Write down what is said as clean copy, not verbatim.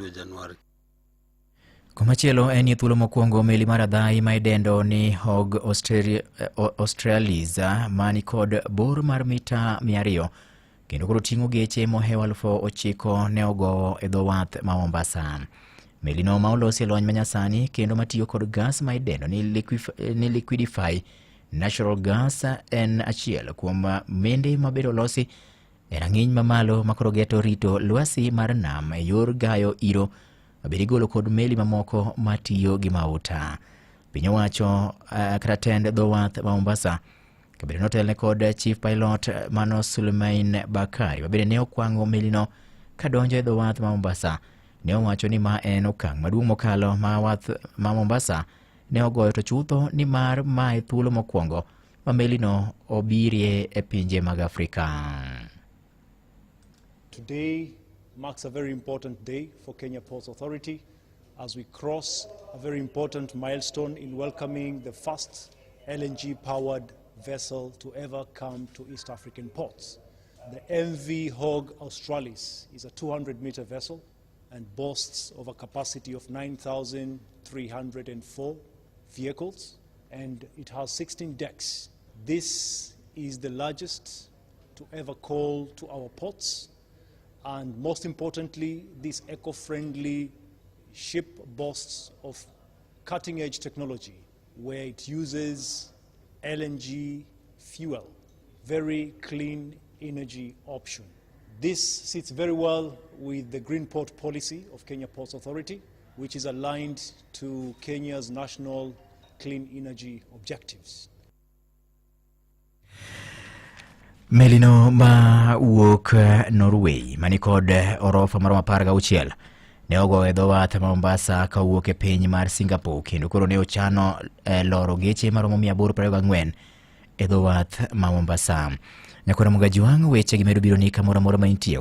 Januari. Komachielo en thuolo mokwongo meli mar adhai ma idendo ni Hog Australis mani kod bor mar mita 200 kendo koro ting'o geche mohew 9,000 ne ogo e dho wath ma Mombasa. Melino ma olosi e lony manyasani kendo matiyo kod gas ma idendo ni liquidify natural gas en achiel kuom mende mabedo losi e rang'iny mamalo makoro geto rito lwasi mar nam e yor gayo iro mabedi golo kod meli mamoko matiyo gi mauta. Piny owacho kata tend dho wath ma Mombasa kabedo notelne kod chief pilot Mano Suleiman Bakari mabende ne okwang'o melino kadonjo e dho wath ma Mombasa. Ne owacho ni ma en okang' maduong' mokalo ma wath ma Mombasa ne ogoyo to chutho ni mar mae thuolo mokwongo ma melino obirie e pinje mag Afrika. Today marks a very important day for Kenya Ports Authority as we cross a very important milestone in welcoming the first LNG-powered vessel to ever come to East African ports. The MV Hog Australis is a 200-meter vessel and boasts of a capacity of 9,304 vehicles, and it has 16 decks. This is the largest to ever call to our ports, and most importantly, this eco-friendly ship boasts of cutting-edge technology where it uses LNG fuel, very clean energy option. This sits very well with the Green Port policy of Kenya Ports Authority, which is aligned to Kenya's national clean energy objectives. Melino ma wuok Norway mani kod orofa maromo 16 ne ogo e dho wath ma Mombasa ka wuok e piny mar Singapore kendo koro ne ochano loro geche maromo 824 e dho wath ma Mombasa. Nyakora Mugajuang' weche gimedo biro ni kamoro amora ma intie.